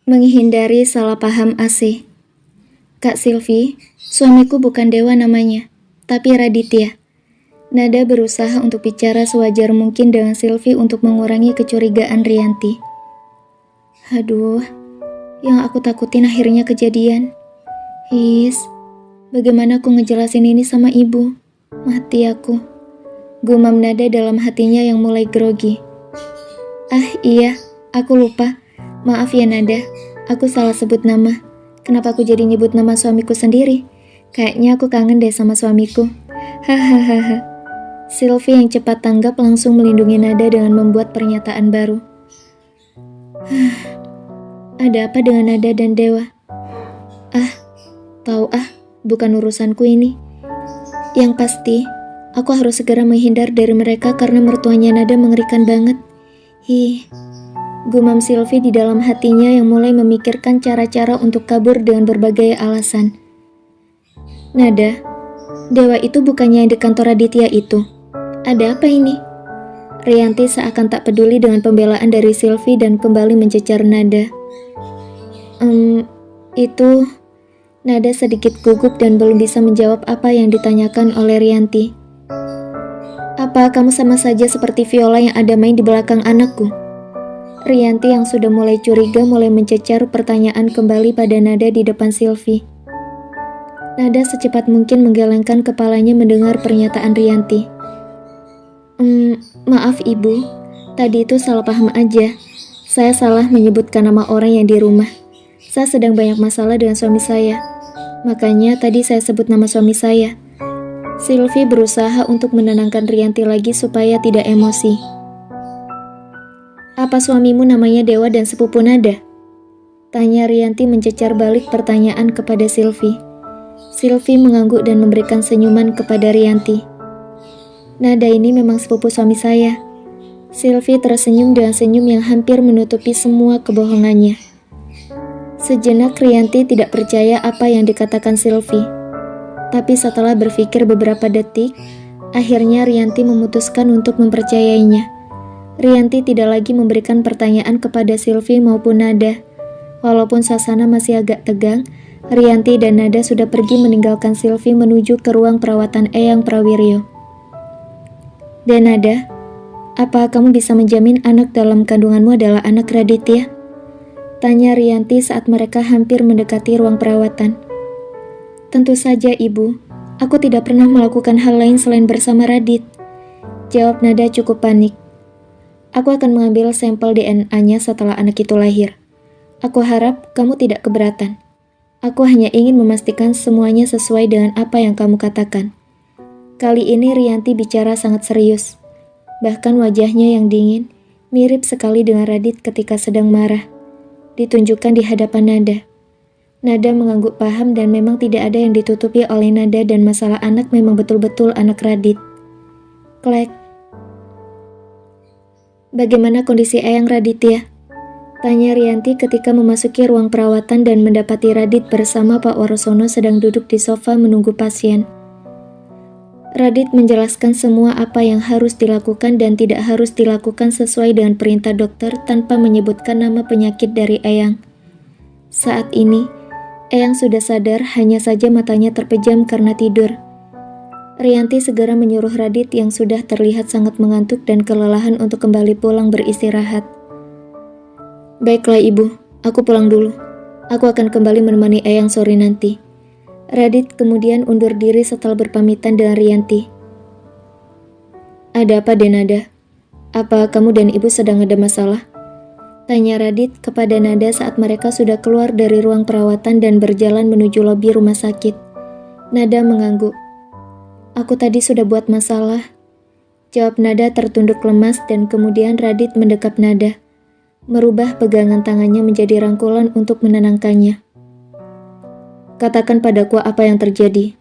Menghindari salah paham AC. Kak Silvi, suamiku bukan Dewa namanya, tapi Raditya. Nada berusaha untuk bicara sewajar mungkin dengan Silvi untuk mengurangi kecurigaan Rianti. Aduh, yang aku takutin akhirnya kejadian. Bagaimana aku ngejelasin ini sama ibu? Mati aku. Gumam Nada dalam hatinya yang mulai grogi. Iya, aku lupa. Maaf ya Nada, aku salah sebut nama. Kenapa aku jadi nyebut nama suamiku sendiri? Kayaknya aku kangen deh sama suamiku. Hahaha. Silvi yang cepat tanggap langsung melindungi Nada dengan membuat pernyataan baru. Ada apa dengan Nada dan Dewa? Bukan urusanku ini. Yang pasti, aku harus segera menghindar dari mereka karena mertuanya Nada mengerikan banget. Gumam Silvi di dalam hatinya yang mulai memikirkan cara-cara untuk kabur dengan berbagai alasan. Nada, Dewa itu bukannya yang di kantor Raditya itu. Ada apa ini? Rianti seakan tak peduli dengan pembelaan dari Silvi dan kembali mencecar Nada. Itu... Nada sedikit gugup dan belum bisa menjawab apa yang ditanyakan oleh Rianti. Apa kamu sama saja seperti Viola yang ada main di belakang anakku? Rianti yang sudah mulai curiga mulai mencecar pertanyaan kembali pada Nada di depan Silvi. Nada secepat mungkin menggelengkan kepalanya mendengar pernyataan Rianti. Maaf ibu, tadi itu salah paham aja. Saya salah menyebutkan nama orang yang di rumah. Saya sedang banyak masalah dengan suami saya. Makanya tadi saya sebut nama suami saya. Silvi berusaha untuk menenangkan Rianti lagi supaya tidak emosi. Apa suamimu namanya Dewa dan sepupu Nada? Tanya Rianti mencecar balik pertanyaan kepada Silvi. Silvi mengangguk dan memberikan senyuman kepada Rianti. Nada ini memang sepupu suami saya. Silvi tersenyum dengan senyum yang hampir menutupi semua kebohongannya. Sejenak Rianti tidak percaya apa yang dikatakan Silvi. Tapi setelah berpikir beberapa detik, akhirnya Rianti memutuskan untuk mempercayainya. Rianti tidak lagi memberikan pertanyaan kepada Silvi maupun Nada. Walaupun suasana masih agak tegang, Rianti dan Nada sudah pergi meninggalkan Silvi menuju ke ruang perawatan Eyang Prawiryo. Dan Nada, apa kamu bisa menjamin anak dalam kandunganmu adalah anak Raditya? Tanya Rianti saat mereka hampir mendekati ruang perawatan. Tentu saja ibu, aku tidak pernah melakukan hal lain selain bersama Radit. Jawab Nada cukup panik. Aku akan mengambil sampel DNA-nya setelah anak itu lahir. Aku harap kamu tidak keberatan. Aku hanya ingin memastikan semuanya sesuai dengan apa yang kamu katakan. Kali ini Rianti bicara sangat serius. Bahkan wajahnya yang dingin, mirip sekali dengan Radit ketika sedang marah. Ditunjukkan di hadapan Nada. Nada mengangguk paham dan memang tidak ada yang ditutupi oleh Nada dan masalah anak memang betul-betul anak Radit. Klek. Bagaimana kondisi Eyang Raditya? Tanya Rianti ketika memasuki ruang perawatan dan mendapati Radit bersama Pak Warosono sedang duduk di sofa menunggu pasien. Radit menjelaskan semua apa yang harus dilakukan dan tidak harus dilakukan sesuai dengan perintah dokter tanpa menyebutkan nama penyakit dari Eyang. Saat ini, Eyang sudah sadar, hanya saja matanya terpejam karena tidur. Rianti segera menyuruh Radit yang sudah terlihat sangat mengantuk dan kelelahan untuk kembali pulang beristirahat. Baiklah ibu, aku pulang dulu. Aku akan kembali menemani Eyang sore nanti. Radit kemudian undur diri setelah berpamitan dengan Rianti. Ada apa Nada? Apa kamu dan ibu sedang ada masalah? Tanya Radit kepada Nada saat mereka sudah keluar dari ruang perawatan dan berjalan menuju lobi rumah sakit. Nada mengangguk. Aku tadi sudah buat masalah. Jawab Nada tertunduk lemas dan kemudian Radit mendekap Nada. Merubah pegangan tangannya menjadi rangkulan untuk menenangkannya. Katakan padaku apa yang terjadi.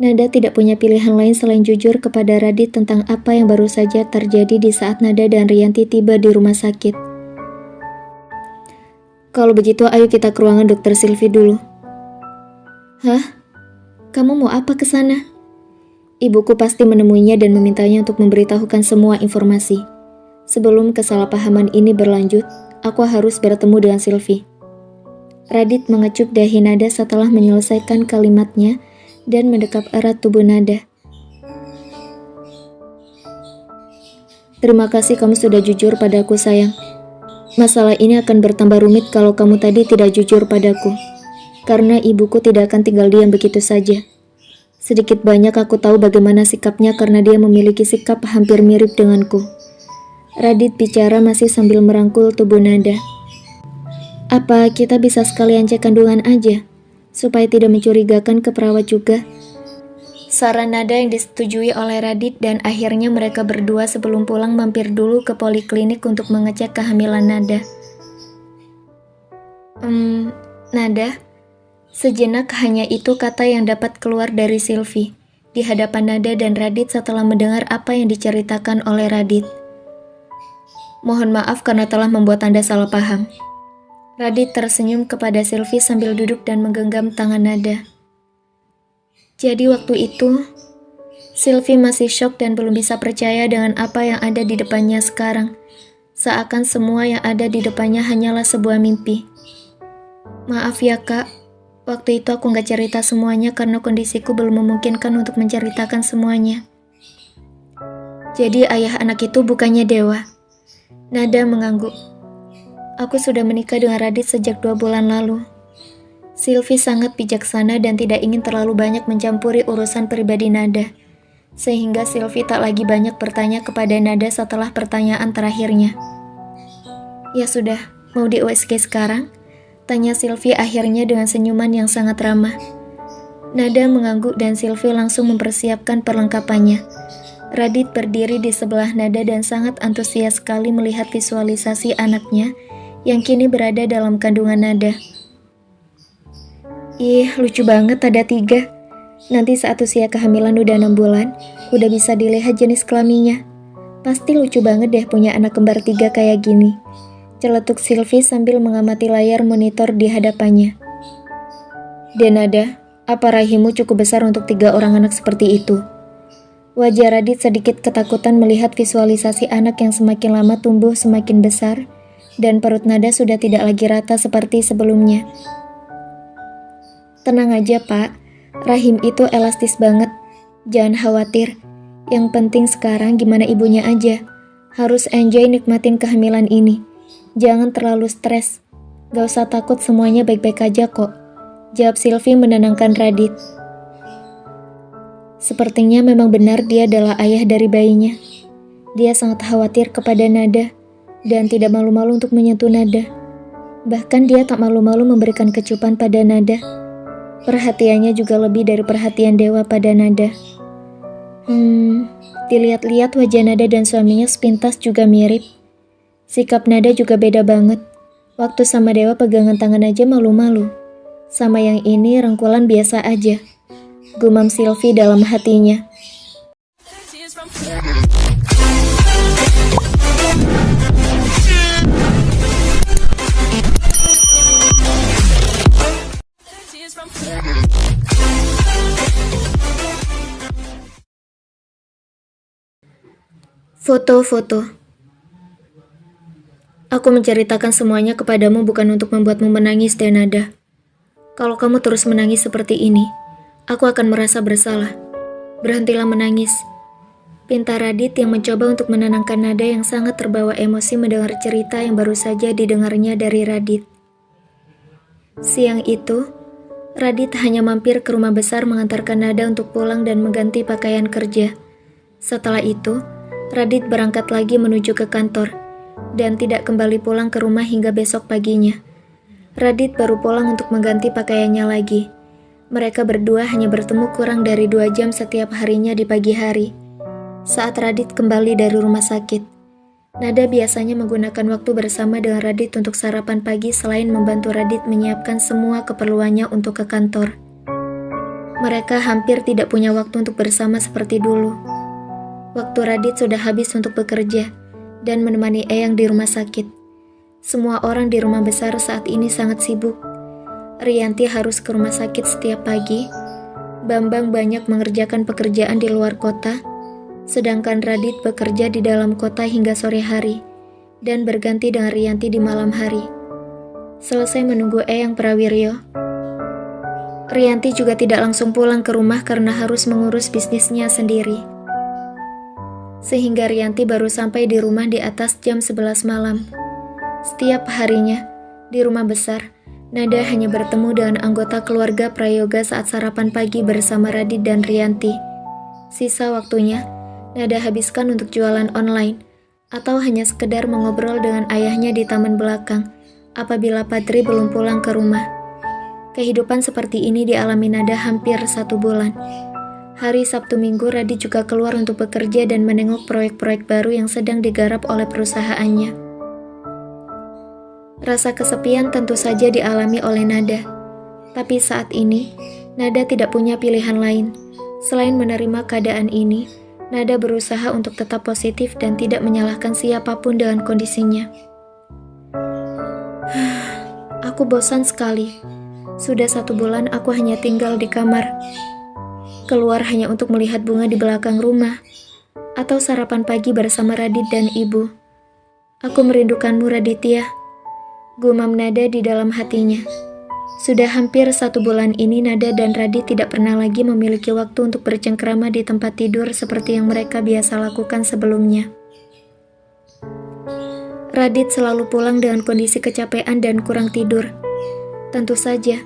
Nada tidak punya pilihan lain selain jujur kepada Radit tentang apa yang baru saja terjadi di saat Nada dan Rianti tiba di rumah sakit. Kalau begitu, ayo kita ke ruangan Dokter Sylvie dulu. Hah? Kamu mau apa ke sana? Ibuku pasti menemuinya dan memintanya untuk memberitahukan semua informasi. Sebelum kesalahpahaman ini berlanjut, aku harus bertemu dengan Sylvie. Radit mengecup dahi Nada setelah menyelesaikan kalimatnya dan mendekap erat tubuh Nada. Terima kasih kamu sudah jujur padaku, sayang. Masalah ini akan bertambah rumit kalau kamu tadi tidak jujur padaku. Karena ibuku tidak akan tinggal diam begitu saja. Sedikit banyak aku tahu bagaimana sikapnya karena dia memiliki sikap hampir mirip denganku. Radit bicara masih sambil merangkul tubuh Nada. Apa kita bisa sekalian cek kandungan aja, supaya tidak mencurigakan ke perawat juga? Saran Nada yang disetujui oleh Radit dan akhirnya mereka berdua sebelum pulang mampir dulu ke poliklinik untuk mengecek kehamilan Nada. Nada? Sejenak hanya itu kata yang dapat keluar dari Sylvie di hadapan Nada dan Radit setelah mendengar apa yang diceritakan oleh Radit. Mohon maaf karena telah membuat Anda salah paham. Radit tersenyum kepada Sylvie sambil duduk dan menggenggam tangan Nada. Jadi waktu itu, Sylvie masih syok dan belum bisa percaya dengan apa yang ada di depannya sekarang. Seakan semua yang ada di depannya hanyalah sebuah mimpi. Maaf ya kak, waktu itu aku gak cerita semuanya karena kondisiku belum memungkinkan untuk menceritakan semuanya. Jadi ayah anak itu bukannya Dewa. Nada mengangguk. Aku sudah menikah dengan Radit sejak 2 bulan lalu. Sylvie sangat bijaksana dan tidak ingin terlalu banyak mencampuri urusan pribadi Nada. Sehingga Sylvie tak lagi banyak bertanya kepada Nada setelah pertanyaan terakhirnya. Ya sudah, mau di USG sekarang? Tanya Sylvie akhirnya dengan senyuman yang sangat ramah. Nada mengangguk dan Sylvie langsung mempersiapkan perlengkapannya. Radit berdiri di sebelah Nada dan sangat antusias sekali melihat visualisasi anaknya yang kini berada dalam kandungan Nada. Ih, lucu banget ada 3. Nanti saat usia kehamilan udah 6 bulan, udah bisa dilihat jenis kelaminnya. Pasti lucu banget deh punya anak kembar 3 kayak gini. Celetuk Sylvie sambil mengamati layar monitor di hadapannya. Dan Nada, apa rahimmu cukup besar untuk 3 orang anak seperti itu? Wajah Radit sedikit ketakutan melihat visualisasi anak yang semakin lama tumbuh semakin besar, dan perut Nada sudah tidak lagi rata seperti sebelumnya. Tenang aja pak, rahim itu elastis banget. Jangan khawatir, yang penting sekarang gimana ibunya aja. Harus enjoy nikmatin kehamilan ini. Jangan terlalu stres. Gak usah takut, semuanya baik-baik aja kok. Jawab Sylvie menenangkan Radit. Sepertinya memang benar dia adalah ayah dari bayinya. Dia sangat khawatir kepada Nada dan tidak malu-malu untuk menyentuh Nada. Bahkan dia tak malu-malu memberikan kecupan pada Nada. Perhatiannya juga lebih dari perhatian Dewa pada Nada. Dilihat-lihat wajah Nada dan suaminya sepintas juga mirip. Sikap Nada juga beda banget. Waktu sama Dewa pegangan tangan aja malu-malu. Sama yang ini rangkulan biasa aja. Gumam Sylvie dalam hatinya. Foto-foto. Aku menceritakan semuanya kepadamu bukan untuk membuatmu menangis, Nada. Kalau kamu terus menangis seperti ini, aku akan merasa bersalah. Berhentilah menangis. Pinta Radit yang mencoba untuk menenangkan Nada yang sangat terbawa emosi mendengar cerita yang baru saja didengarnya dari Radit. Siang itu, Radit hanya mampir ke rumah besar mengantarkan Nada untuk pulang dan mengganti pakaian kerja. Setelah itu, Radit berangkat lagi menuju ke kantor dan tidak kembali pulang ke rumah hingga besok paginya. Radit baru pulang untuk mengganti pakaiannya lagi. Mereka berdua hanya bertemu kurang dari 2 jam setiap harinya di pagi hari. Saat Radit kembali dari rumah sakit, Nada biasanya menggunakan waktu bersama dengan Radit untuk sarapan pagi selain membantu Radit menyiapkan semua keperluannya untuk ke kantor. Mereka hampir tidak punya waktu untuk bersama seperti dulu. Waktu Radit sudah habis untuk bekerja dan menemani Eyang di rumah sakit. Semua orang di rumah besar saat ini sangat sibuk. Rianti harus ke rumah sakit setiap pagi. Bambang banyak mengerjakan pekerjaan di luar kota, sedangkan Radit bekerja di dalam kota hingga sore hari dan berganti dengan Rianti di malam hari. Selesai menunggu Eyang Prawiryo, Rianti juga tidak langsung pulang ke rumah karena harus mengurus bisnisnya sendiri. Sehingga Rianti baru sampai di rumah di atas jam 11 malam. Setiap harinya, di rumah besar, Nada hanya bertemu dengan anggota keluarga Prayoga saat sarapan pagi bersama Radit dan Rianti. Sisa waktunya, Nada habiskan untuk jualan online, atau hanya sekedar mengobrol dengan ayahnya di taman belakang, apabila Patri belum pulang ke rumah. Kehidupan seperti ini dialami Nada hampir 1 bulan. Hari Sabtu Minggu, Radit juga keluar untuk bekerja dan menengok proyek-proyek baru yang sedang digarap oleh perusahaannya. Rasa kesepian tentu saja dialami oleh Nada. Tapi saat ini, Nada tidak punya pilihan lain. Selain menerima keadaan ini, Nada berusaha untuk tetap positif dan tidak menyalahkan siapapun dengan kondisinya. Aku bosan sekali. Sudah 1 bulan aku hanya tinggal di kamar. Keluar hanya untuk melihat bunga di belakang rumah, atau sarapan pagi bersama Radit dan ibu. Aku merindukanmu, Raditya. Gumam Nada di dalam hatinya. Sudah hampir 1 bulan ini Nada dan Radit tidak pernah lagi memiliki waktu untuk bercengkrama di tempat tidur seperti yang mereka biasa lakukan sebelumnya. Radit selalu pulang dengan kondisi kecapean dan kurang tidur. Tentu saja,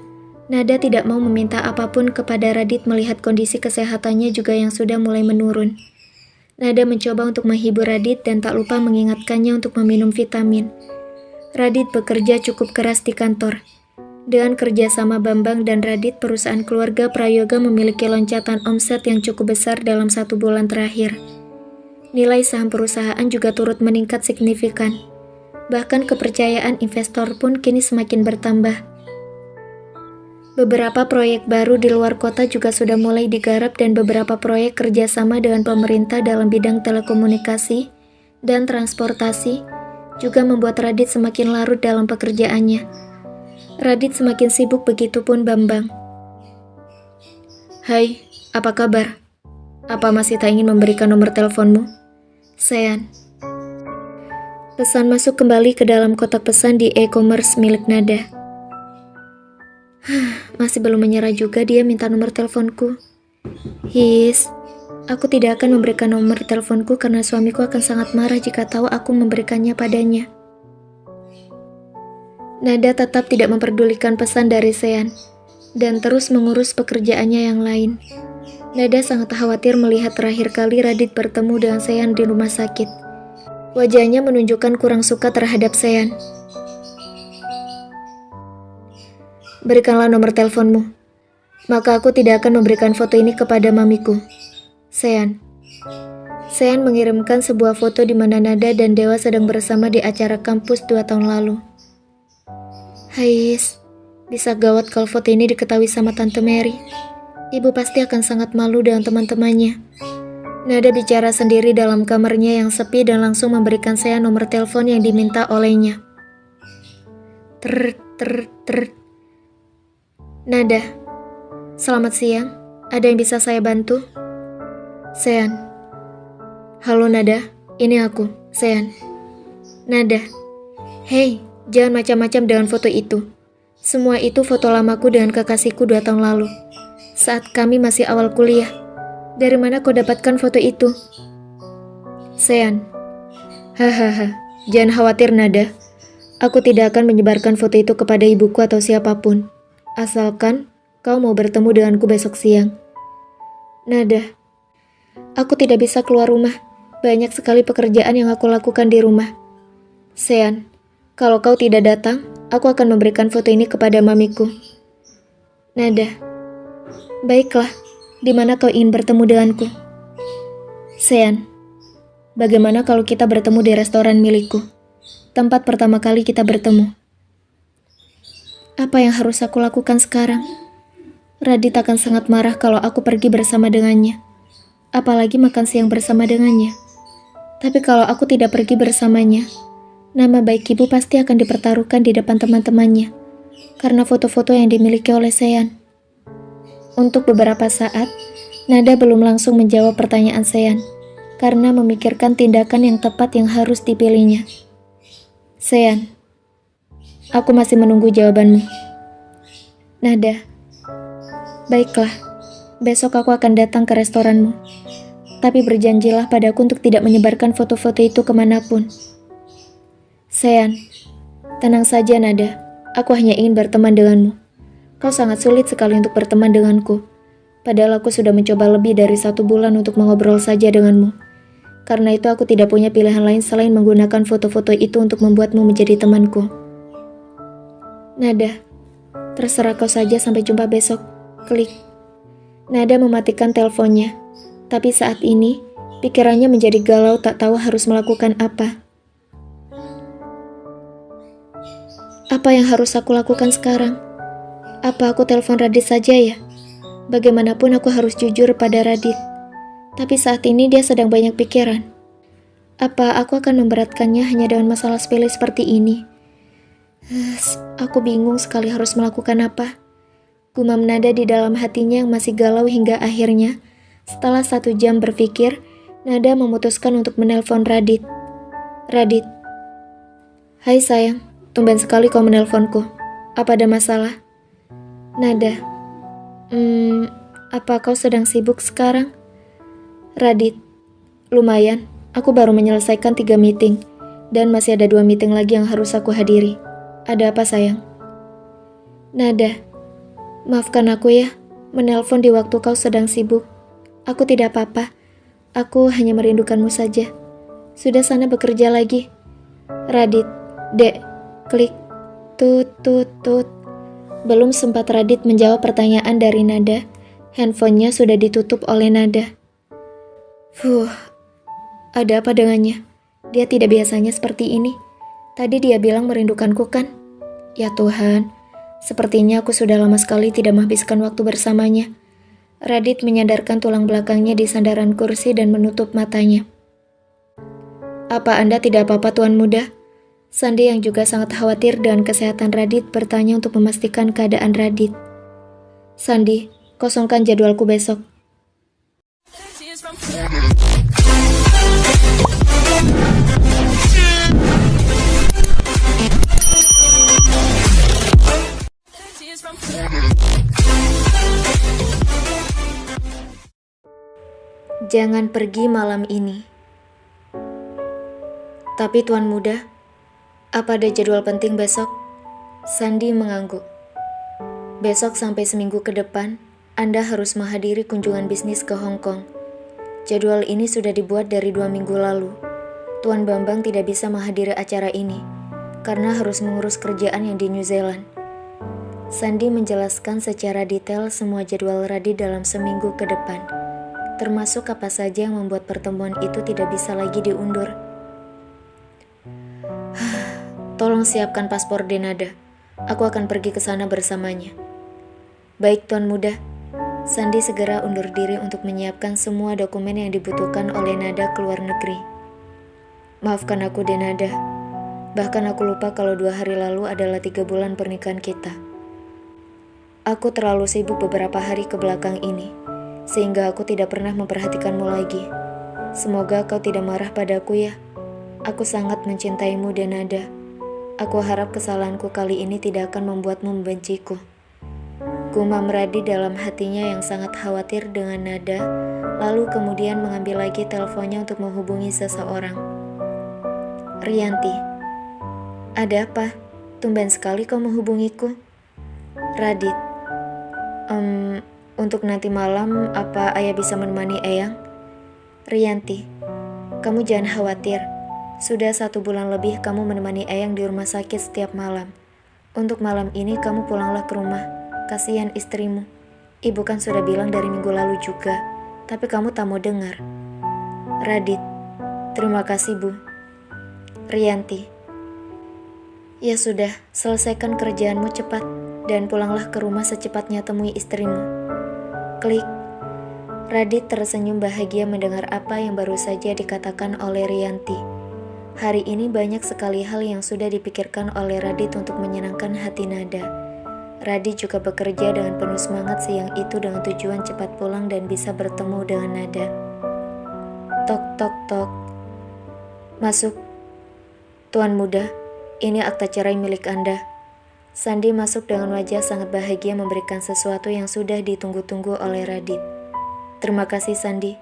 Nada tidak mau meminta apapun kepada Radit melihat kondisi kesehatannya juga yang sudah mulai menurun. Nada mencoba untuk menghibur Radit dan tak lupa mengingatkannya untuk meminum vitamin. Radit bekerja cukup keras di kantor. Dengan kerjasama Bambang dan Radit, perusahaan keluarga Prayoga memiliki loncatan omset yang cukup besar dalam 1 bulan terakhir. Nilai saham perusahaan juga turut meningkat signifikan. Bahkan kepercayaan investor pun kini semakin bertambah. Beberapa proyek baru di luar kota juga sudah mulai digarap dan beberapa proyek kerjasama dengan pemerintah dalam bidang telekomunikasi dan transportasi juga membuat Radit semakin larut dalam pekerjaannya. Radit semakin sibuk, begitupun Bambang. Hai, apa kabar? Apa masih tak ingin memberikan nomor teleponmu? Sean. Pesan masuk kembali ke dalam kotak pesan di e-commerce milik Nada. Masih belum menyerah juga dia minta nomor teleponku. Aku tidak akan memberikan nomor teleponku karena suamiku akan sangat marah jika tahu aku memberikannya padanya. Nada tetap tidak memperdulikan pesan dari Sean dan terus mengurus pekerjaannya yang lain. Nada sangat khawatir melihat terakhir kali Radit bertemu dengan Sean di rumah sakit. Wajahnya menunjukkan kurang suka terhadap Sean. Berikanlah nomor teleponmu, maka aku tidak akan memberikan foto ini kepada mamiku. Sean mengirimkan sebuah foto di mana Nada dan Dewa sedang bersama di acara kampus 2 tahun lalu. Bisa gawat kalau foto ini diketahui sama Tante Mary. Ibu pasti akan sangat malu dengan teman-temannya. Nada bicara sendiri dalam kamarnya yang sepi dan langsung memberikan saya nomor telepon yang diminta olehnya. Nada, selamat siang. Ada yang bisa saya bantu? Sean. Halo Nada, ini aku, Sean. Nada. Hei, jangan macam-macam dengan foto itu. Semua itu foto lamaku dengan kekasihku 2 tahun lalu. Saat kami masih awal kuliah. Dari mana kau dapatkan foto itu? Sean. Hahaha, jangan khawatir Nada. Aku tidak akan menyebarkan foto itu kepada ibuku atau siapapun. Asalkan kau mau bertemu denganku besok siang. Nada. Aku tidak bisa keluar rumah. Banyak sekali pekerjaan yang aku lakukan di rumah. Sean, kalau kau tidak datang, aku akan memberikan foto ini kepada mamiku. Nada. Baiklah, di mana kau ingin bertemu denganku? Sean, bagaimana kalau kita bertemu di restoran milikku? Tempat pertama kali kita bertemu. Apa yang harus aku lakukan sekarang? Radit akan sangat marah kalau aku pergi bersama dengannya. Apalagi makan siang bersama dengannya. Tapi kalau aku tidak pergi bersamanya, Nama baik ibu pasti akan dipertaruhkan di depan teman-temannya karena foto-foto yang dimiliki oleh Sean. Untuk beberapa saat, Nada belum langsung menjawab pertanyaan Sean karena memikirkan tindakan yang tepat yang harus dipilihnya. Sean, aku masih menunggu jawabanmu. Nada, baiklah, besok aku akan datang ke restoranmu. Tapi berjanjilah padaku untuk tidak menyebarkan foto-foto itu kemanapun. Sean, tenang saja Nada, aku hanya ingin berteman denganmu. Kau sangat sulit sekali untuk berteman denganku. Padahal aku sudah mencoba lebih dari 1 bulan untuk mengobrol saja denganmu. Karena itu aku tidak punya pilihan lain selain menggunakan foto-foto itu untuk membuatmu menjadi temanku. Nada, terserah kau saja, sampai jumpa besok. Klik. Nada mematikan teleponnya. Tapi saat ini, pikirannya menjadi galau tak tahu harus melakukan apa. Apa yang harus aku lakukan sekarang? Apa aku telepon Radit saja ya? Bagaimanapun aku harus jujur pada Radit. Tapi saat ini dia sedang banyak pikiran. Apa aku akan memberatkannya hanya dengan masalah sepele seperti ini? Aku bingung sekali harus melakukan apa. Gumam Nada di dalam hatinya yang masih galau hingga akhirnya, setelah 1 jam berpikir, Nada memutuskan untuk menelpon Radit. Radit. Hai sayang, tumben sekali kau menelponku. Apa ada masalah? Nada. Apa kau sedang sibuk sekarang? Radit. Lumayan, aku baru menyelesaikan 3 meeting, dan masih ada 2 meeting lagi yang harus aku hadiri. Ada apa sayang? Nada. Maafkan aku ya, menelpon di waktu kau sedang sibuk. Aku tidak apa-apa, aku hanya merindukanmu saja. Sudah sana bekerja lagi. Radit. Dek. Klik. Tut tut tut. Belum sempat Radit menjawab pertanyaan dari Nada, handphonenya sudah ditutup oleh Nada. Ada apa dengannya? Dia tidak biasanya seperti ini. Tadi dia bilang merindukanku kan? Ya Tuhan, sepertinya aku sudah lama sekali tidak menghabiskan waktu bersamanya. Radit menyandarkan tulang belakangnya di sandaran kursi dan menutup matanya. Apa Anda tidak apa-apa Tuan Muda? Sandi yang juga sangat khawatir dengan kesehatan Radit bertanya untuk memastikan keadaan Radit. Sandi, kosongkan jadwalku besok. Jangan pergi malam ini. Tapi Tuan Muda, apa ada jadwal penting besok? Sandi mengangguk. Besok sampai seminggu ke depan, Anda harus menghadiri kunjungan bisnis ke Hong Kong. Jadwal ini sudah dibuat dari 2 minggu lalu. Tuan Bambang tidak bisa menghadiri acara ini, karena harus mengurus kerjaan yang di New Zealand. Sandi menjelaskan secara detail semua jadwal Radit dalam seminggu ke depan, termasuk apa saja yang membuat pertemuan itu tidak bisa lagi diundur. Tolong siapkan paspor Nada. Aku akan pergi ke sana bersamanya. Baik Tuan Muda. Sandi segera undur diri untuk menyiapkan semua dokumen yang dibutuhkan oleh Nada ke luar negeri. Maafkan aku Nada. Bahkan aku lupa kalau 2 hari lalu adalah 3 bulan pernikahan kita. Aku terlalu sibuk beberapa hari ke belakang ini, sehingga aku tidak pernah memperhatikanmu lagi. Semoga kau tidak marah padaku ya. Aku sangat mencintaimu Nada. Aku harap kesalahanku kali ini tidak akan membuatmu membenciku. Gumam Radit dalam hatinya yang sangat khawatir dengan Nada, lalu kemudian mengambil lagi teleponnya untuk menghubungi seseorang. Rianti. Ada apa? Tumben sekali kau menghubungiku. Radit. Untuk nanti malam, apa ayah bisa menemani Eyang? Rianti. Kamu jangan khawatir. Sudah 1 bulan lebih kamu menemani Eyang di rumah sakit setiap malam. Untuk malam ini kamu pulanglah ke rumah. Kasihan istrimu. Ibu kan sudah bilang dari minggu lalu juga, tapi kamu tak mau dengar. Radit. Terima kasih Bu. Rianti. Ya sudah, selesaikan kerjaanmu cepat dan pulanglah ke rumah secepatnya temui istrimu. Klik. Radit tersenyum bahagia mendengar apa yang baru saja dikatakan oleh Rianti. Hari ini banyak sekali hal yang sudah dipikirkan oleh Radit untuk menyenangkan hati Nada. Radit juga bekerja dengan penuh semangat siang itu dengan tujuan cepat pulang dan bisa bertemu dengan Nada. Tok tok tok. Masuk. Tuan muda, ini akta cerai milik Anda. Sandi masuk dengan wajah sangat bahagia memberikan sesuatu yang sudah ditunggu-tunggu oleh Radit. Terima kasih Sandi.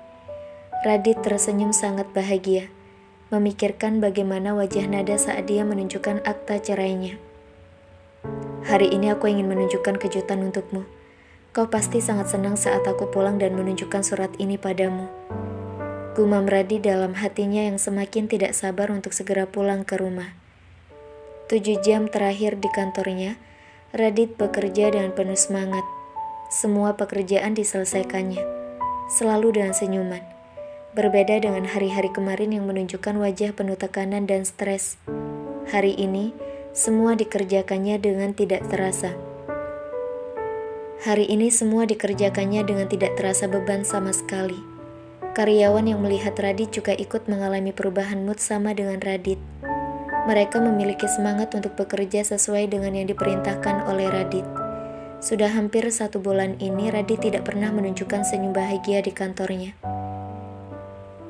Radit tersenyum sangat bahagia, memikirkan bagaimana wajah Nada saat dia menunjukkan akta cerainya. Hari ini aku ingin menunjukkan kejutan untukmu. Kau pasti sangat senang saat aku pulang dan menunjukkan surat ini padamu. Gumam Radit dalam hatinya yang semakin tidak sabar untuk segera pulang ke rumah. 7 jam terakhir di kantornya, Radit bekerja dengan penuh semangat. Semua pekerjaan diselesaikannya, selalu dengan senyuman. Berbeda dengan hari-hari kemarin yang menunjukkan wajah penuh tekanan dan stres. Hari ini, semua dikerjakannya dengan tidak terasa. Hari ini semua dikerjakannya dengan tidak terasa beban sama sekali. Karyawan yang melihat Radit juga ikut mengalami perubahan mood sama dengan Radit. Mereka memiliki semangat untuk bekerja sesuai dengan yang diperintahkan oleh Radit. Sudah hampir 1 bulan ini Radit tidak pernah menunjukkan senyum bahagia di kantornya.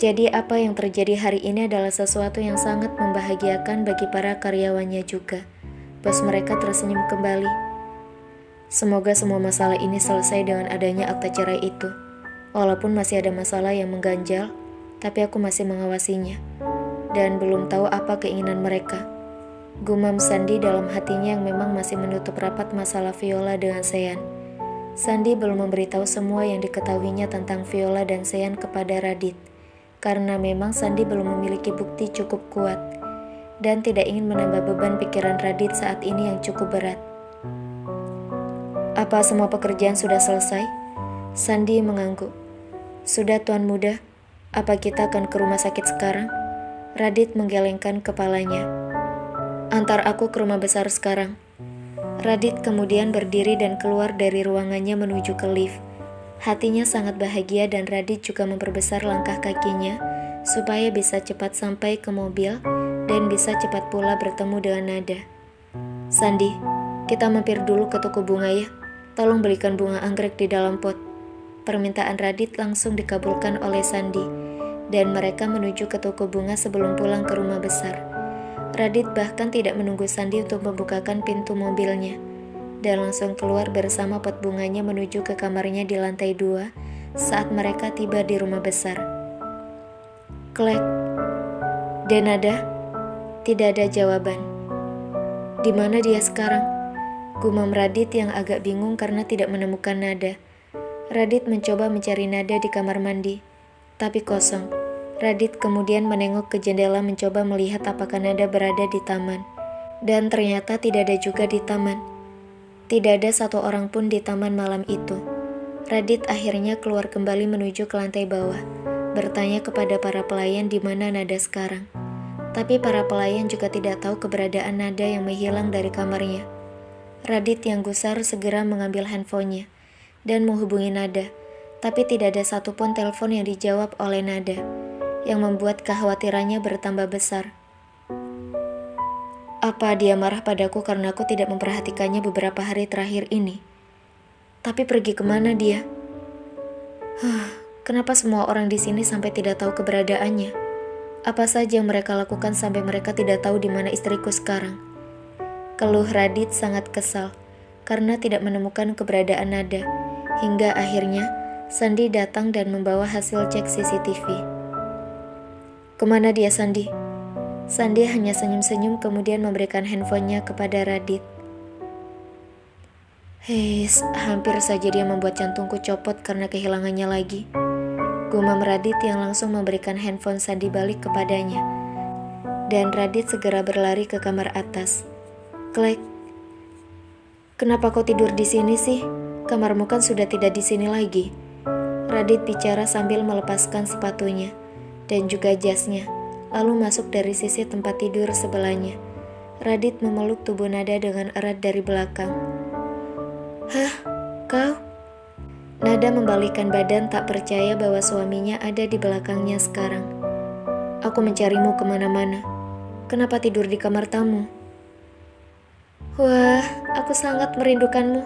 Jadi apa yang terjadi hari ini adalah sesuatu yang sangat membahagiakan bagi para karyawannya juga. Bos mereka tersenyum kembali. Semoga semua masalah ini selesai dengan adanya akta cerai itu. Walaupun masih ada masalah yang mengganjal, tapi aku masih mengawasinya. Dan belum tahu apa keinginan mereka. Gumam Sandi dalam hatinya yang memang masih menutup rapat masalah Viola dengan Sean. Sandi belum memberitahu semua yang diketahuinya tentang Viola dan Sean kepada Radit. Karena memang Sandi belum memiliki bukti cukup kuat. Dan tidak ingin menambah beban pikiran Radit saat ini yang cukup berat. Apa semua pekerjaan sudah selesai? Sandi mengangguk. Sudah Tuan Muda, apa kita akan ke rumah sakit sekarang? Radit menggelengkan kepalanya. Antar aku ke rumah besar sekarang. Radit kemudian berdiri dan keluar dari ruangannya menuju ke lift. Hatinya sangat bahagia dan Radit juga memperbesar langkah kakinya supaya bisa cepat sampai ke mobil dan bisa cepat pula bertemu dengan Nada. Sandi, kita mampir dulu ke toko bunga ya. Tolong belikan bunga anggrek di dalam pot. Permintaan Radit langsung dikabulkan oleh Sandi, dan mereka menuju ke toko bunga sebelum pulang ke rumah besar. Radit bahkan tidak menunggu Sandi untuk membukakan pintu mobilnya, dan langsung keluar bersama pot bunganya menuju ke kamarnya di lantai 2 saat mereka tiba di rumah besar. Klek. Dan Nada? Tidak ada jawaban. Di mana dia sekarang? Gumam Radit yang agak bingung karena tidak menemukan Nada. Radit mencoba mencari Nada di kamar mandi, tapi kosong. Radit kemudian menengok ke jendela mencoba melihat apakah Nada berada di taman. Dan ternyata tidak ada juga di taman. Tidak ada satu orang pun di taman malam itu. Radit akhirnya keluar kembali menuju ke lantai bawah, bertanya kepada para pelayan di mana Nada sekarang. Tapi para pelayan juga tidak tahu keberadaan Nada yang menghilang dari kamarnya. Radit yang gusar segera mengambil handphonenya dan menghubungi Nada, tapi tidak ada satupun telepon yang dijawab oleh Nada, yang membuat kekhawatirannya bertambah besar. Apa dia marah padaku karena aku tidak memperhatikannya beberapa hari terakhir ini? Tapi pergi kemana dia? Kenapa semua orang di sini sampai tidak tahu keberadaannya? Apa saja yang mereka lakukan sampai mereka tidak tahu di mana istriku sekarang? Keluh Radit sangat kesal karena tidak menemukan keberadaan Nada. Hingga akhirnya Sandi datang dan membawa hasil cek CCTV. Kemana dia Sandi? Sandi hanya senyum-senyum kemudian memberikan handphonenya kepada Radit. Hampir saja dia membuat jantungku copot karena kehilangannya lagi. Gumam Radit yang langsung memberikan handphone Sandi balik kepadanya. Dan Radit segera berlari ke kamar atas. Klek. Kenapa kau tidur di sini sih? Kamarmu kan sudah tidak di sini lagi. Radit bicara sambil melepaskan sepatunya dan juga jasnya, lalu masuk dari sisi tempat tidur sebelahnya. Radit memeluk tubuh Nada dengan erat dari belakang. Hah? Kau? Nada membalikkan badan tak percaya bahwa suaminya ada di belakangnya sekarang. Aku mencarimu kemana-mana. Kenapa tidur di kamar tamu? Wah, aku sangat merindukanmu.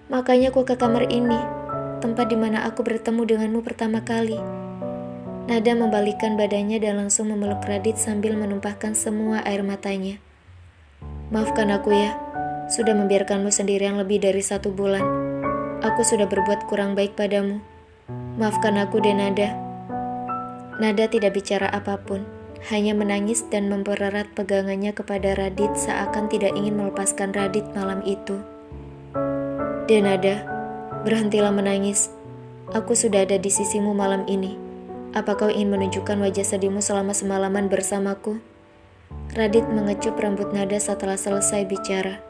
Makanya aku ke kamar ini, tempat di mana aku bertemu denganmu pertama kali. Nada membalikkan badannya dan langsung memeluk Radit sambil menumpahkan semua air matanya. Maafkan aku ya, sudah membiarkanmu sendirian lebih dari 1 bulan. Aku sudah berbuat kurang baik padamu. Maafkan aku deh Nada. Nada tidak bicara apapun, hanya menangis dan mempererat pegangannya kepada Radit seakan tidak ingin melepaskan Radit malam itu. Nada, berhentilah menangis. Aku sudah ada di sisimu malam ini. Apa kau ingin menunjukkan wajah sedihmu selama semalaman bersamaku? Radit mengecup rambut Nada setelah selesai bicara.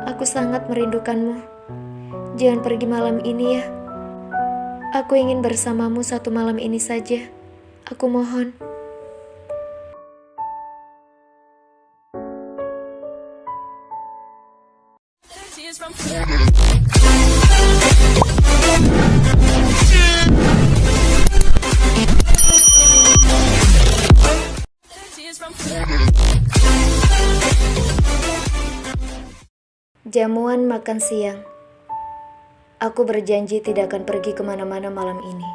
Aku sangat merindukanmu. Jangan pergi malam ini ya. Aku ingin bersamamu 1 malam ini saja. Aku mohon. Jamuan makan siang. Aku berjanji tidak akan pergi kemana-mana malam ini.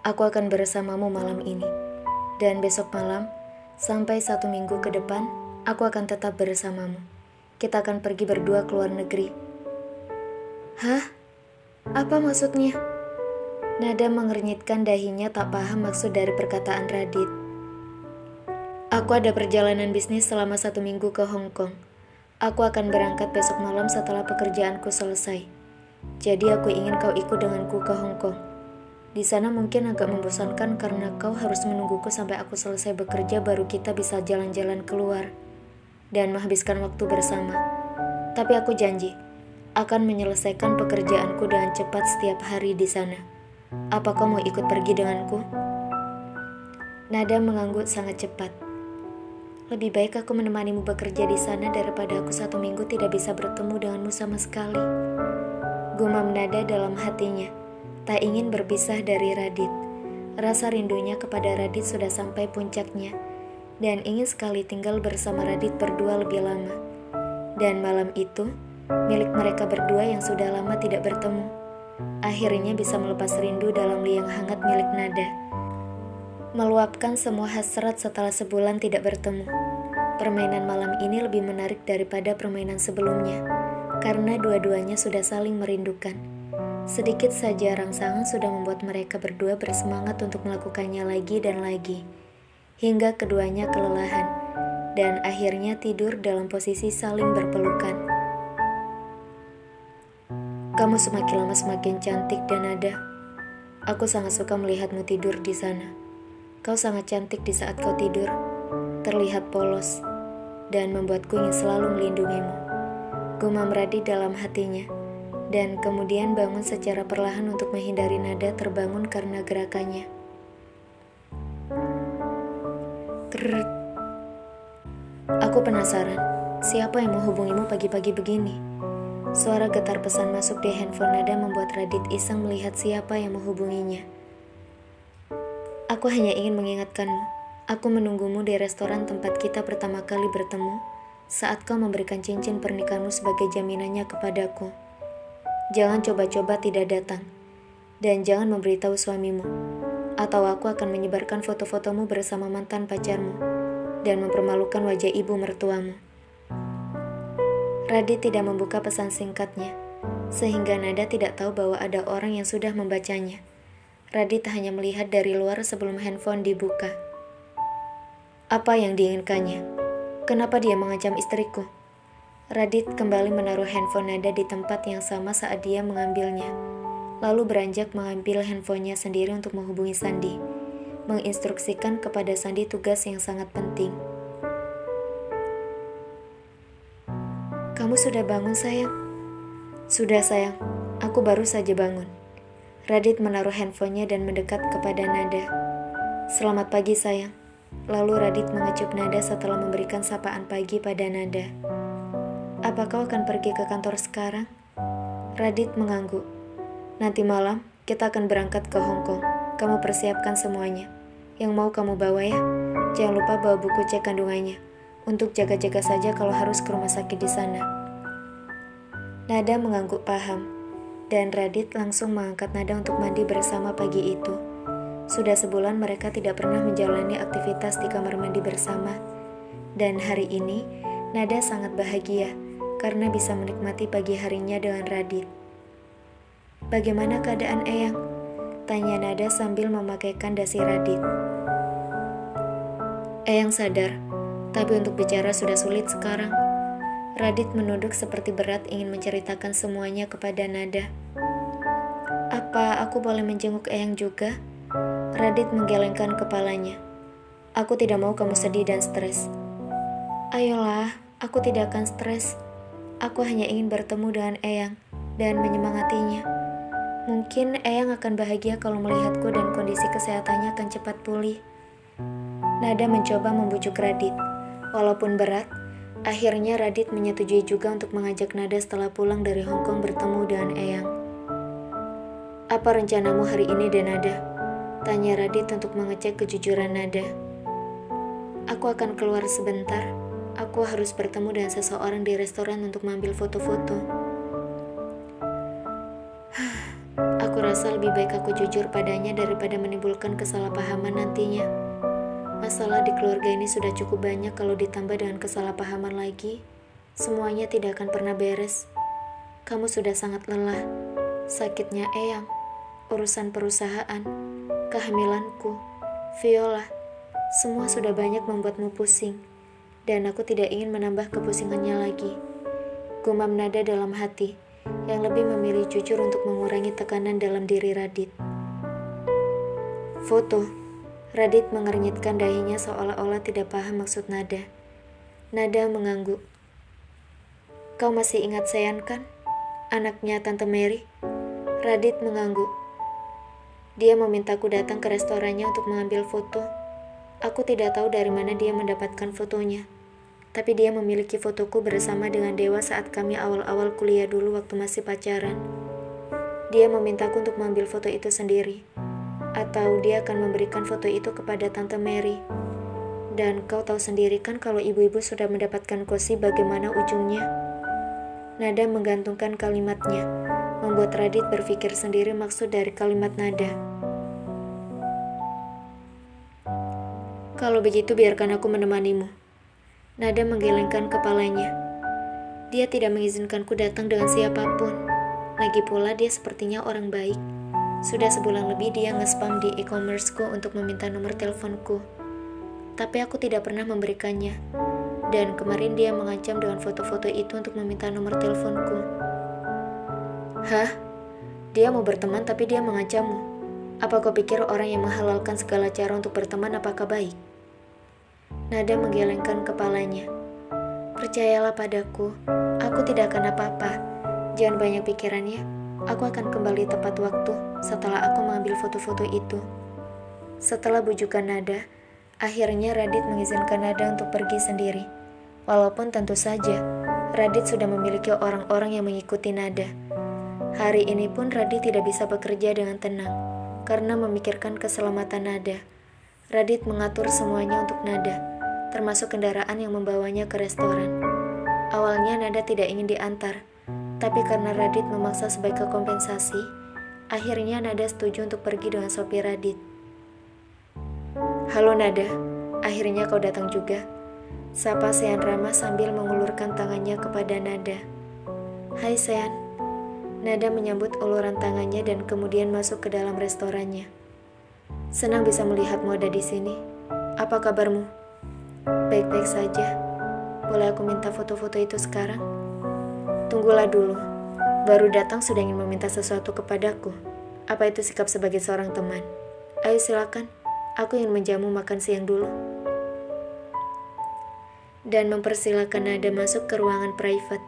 Aku akan bersamamu malam ini. Dan besok malam, sampai 1 minggu ke depan, aku akan tetap bersamamu. Kita akan pergi berdua ke luar negeri. Hah? Apa maksudnya? Nada mengernyitkan dahinya tak paham maksud dari perkataan Radit. Aku ada perjalanan bisnis selama 1 minggu ke Hong Kong. Aku akan berangkat besok malam setelah pekerjaanku selesai. Jadi aku ingin kau ikut denganku ke Hong Kong. Di sana mungkin agak membosankan karena kau harus menungguku sampai aku selesai bekerja baru kita bisa jalan-jalan keluar dan menghabiskan waktu bersama. Tapi aku janji akan menyelesaikan pekerjaanku dengan cepat setiap hari di sana. Apa kau mau ikut pergi denganku? Nada mengangguk sangat cepat. Lebih baik aku menemanimu bekerja di sana daripada aku 1 minggu tidak bisa bertemu denganmu sama sekali. Gumam Nada dalam hatinya, tak ingin berpisah dari Radit. Rasa rindunya kepada Radit sudah sampai puncaknya, dan ingin sekali tinggal bersama Radit berdua lebih lama. Dan malam itu, milik mereka berdua yang sudah lama tidak bertemu, akhirnya bisa melepas rindu dalam liang hangat milik Nada. Meluapkan semua hasrat setelah sebulan tidak bertemu. Permainan malam ini lebih menarik daripada permainan sebelumnya, karena dua-duanya sudah saling merindukan. Sedikit saja rangsangan sudah membuat mereka berdua bersemangat untuk melakukannya lagi dan lagi, hingga keduanya kelelahan, dan akhirnya tidur dalam posisi saling berpelukan. Kamu semakin lama semakin cantik dan Nada. Aku sangat suka melihatmu tidur di sana. Kau sangat cantik di saat kau tidur, terlihat polos, dan membuatku ingin selalu melindungimu. Gumam Radit dalam hatinya, dan kemudian bangun secara perlahan untuk menghindari Nada terbangun karena gerakannya. Krrrt. Aku penasaran, siapa yang menghubungimu pagi-pagi begini? Suara getar pesan masuk di handphone Nada membuat Radit iseng melihat siapa yang menghubunginya. Aku hanya ingin mengingatkanmu, aku menunggumu di restoran tempat kita pertama kali bertemu saat kau memberikan cincin pernikahanmu sebagai jaminannya kepadaku. Jangan coba-coba tidak datang, dan jangan memberitahu suamimu, atau aku akan menyebarkan foto-fotomu bersama mantan pacarmu dan mempermalukan wajah ibu mertuamu. Radit tidak membuka pesan singkatnya, sehingga Nada tidak tahu bahwa ada orang yang sudah membacanya. Radit hanya melihat dari luar sebelum handphone dibuka. Apa yang diinginkannya? Kenapa dia mengancam istriku? Radit kembali menaruh handphone Nada di tempat yang sama saat dia mengambilnya, lalu beranjak mengambil handphonenya sendiri untuk menghubungi Sandi, menginstruksikan kepada Sandi tugas yang sangat penting. Kamu sudah bangun sayang? Sudah sayang, aku baru saja bangun. Radit menaruh handphonenya dan mendekat kepada Nada. Selamat pagi sayang. Lalu Radit mengecup Nada setelah memberikan sapaan pagi pada Nada. Apa kau akan pergi ke kantor sekarang? Radit mengangguk. Nanti malam kita akan berangkat ke Hong Kong. Kamu persiapkan semuanya. Yang mau kamu bawa ya. Jangan lupa bawa buku cek kandungannya, untuk jaga-jaga saja kalau harus ke rumah sakit di sana. Nada mengangguk paham, dan Radit langsung mengangkat Nada untuk mandi bersama pagi itu. Sudah sebulan mereka tidak pernah menjalani aktivitas di kamar mandi bersama. Dan hari ini, Nada sangat bahagia karena bisa menikmati pagi harinya dengan Radit. "Bagaimana keadaan Eyang?" tanya Nada sambil memakaikan dasi Radit. "Eyang sadar, tapi untuk bicara sudah sulit sekarang." Radit menunduk seperti berat ingin menceritakan semuanya kepada Nada. "Apa aku boleh menjenguk Eyang juga?" Radit menggelengkan kepalanya. "Aku tidak mau kamu sedih dan stres." "Ayolah, aku tidak akan stres. Aku hanya ingin bertemu dengan Eyang dan menyemangatinya. Mungkin Eyang akan bahagia kalau melihatku dan kondisi kesehatannya akan cepat pulih." Nada mencoba membujuk Radit. Walaupun berat, akhirnya Radit menyetujui juga untuk mengajak Nada setelah pulang dari Hong Kong bertemu dengan Eyang. "Apa rencanamu hari ini, Nada?" tanya Radit untuk mengecek kejujuran Nada. "Aku akan keluar sebentar. Aku harus bertemu dengan seseorang di restoran untuk mengambil foto-foto." "Aku rasa lebih baik aku jujur padanya daripada menimbulkan kesalahpahaman nantinya. Masalah di keluarga ini sudah cukup banyak, kalau ditambah dengan kesalahpahaman lagi, semuanya tidak akan pernah beres. Kamu sudah sangat lelah. Sakitnya Eyang, urusan perusahaan, kehamilanku, Viola, semua sudah banyak membuatmu pusing, dan aku tidak ingin menambah kepusingannya lagi." Gumam Nada dalam hati, yang lebih memilih jujur untuk mengurangi tekanan dalam diri Radit. "Foto." Radit mengernyitkan dahinya seolah-olah tidak paham maksud Nada. Nada mengangguk. "Kau masih ingat Sean kan? Anaknya Tante Mary?" Radit mengangguk. "Dia memintaku datang ke restorannya untuk mengambil foto. Aku tidak tahu dari mana dia mendapatkan fotonya. Tapi dia memiliki fotoku bersama dengan Dewa saat kami awal-awal kuliah dulu waktu masih pacaran. Dia memintaku untuk mengambil foto itu sendiri. Atau dia akan memberikan foto itu kepada Tante Mary. Dan kau tahu sendiri kan kalau ibu-ibu sudah mendapatkan gosip bagaimana ujungnya." Nada menggantungkan kalimatnya, membuat Radit berpikir sendiri maksud dari kalimat Nada. "Kalau begitu biarkan aku menemanimu." Nada menggelengkan kepalanya. "Dia tidak mengizinkanku datang dengan siapapun. Lagi pula dia sepertinya orang baik. Sudah sebulan lebih dia nge-spam di e-commerceku untuk meminta nomor teleponku. Tapi aku tidak pernah memberikannya. Dan kemarin dia mengancam dengan foto-foto itu untuk meminta nomor teleponku." "Hah? Dia mau berteman tapi dia mengancammu? Apa kau pikir orang yang menghalalkan segala cara untuk berteman apakah baik?" Nada menggelengkan kepalanya. "Percayalah padaku, aku tidak akan apa-apa. Jangan banyak pikirannya. Aku akan kembali tepat waktu setelah aku mengambil foto-foto itu." Setelah bujukan Nada, akhirnya Radit mengizinkan Nada untuk pergi sendiri. Walaupun tentu saja, Radit sudah memiliki orang-orang yang mengikuti Nada. Hari ini pun Radit tidak bisa bekerja dengan tenang, karena memikirkan keselamatan Nada. Radit mengatur semuanya untuk Nada, termasuk kendaraan yang membawanya ke restoran. Awalnya Nada tidak ingin diantar, tapi karena Radit memaksa sebagai kompensasi, akhirnya Nada setuju untuk pergi dengan sopir Radit. "Halo Nada, akhirnya kau datang juga," sapa Sean Rama sambil mengulurkan tangannya kepada Nada. "Hai Sean." Nada menyambut uluran tangannya dan kemudian masuk ke dalam restorannya. "Senang bisa melihatmu ada di sini. Apa kabarmu?" "Baik-baik saja. Boleh aku minta foto-foto itu sekarang?" "Tunggulah dulu. Baru datang sudah ingin meminta sesuatu kepadaku. Apa itu sikap sebagai seorang teman? Ayo silakan. Aku ingin menjamu makan siang dulu." Dan mempersilakan Nada masuk ke ruangan private.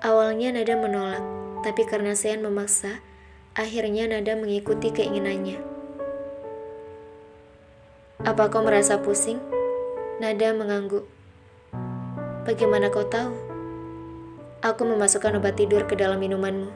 Awalnya Nada menolak, tapi karena Sean memaksa, akhirnya Nada mengikuti keinginannya. "Apa kau merasa pusing?" Nada mengangguk. "Bagaimana kau tahu?" "Aku memasukkan obat tidur ke dalam minumanmu."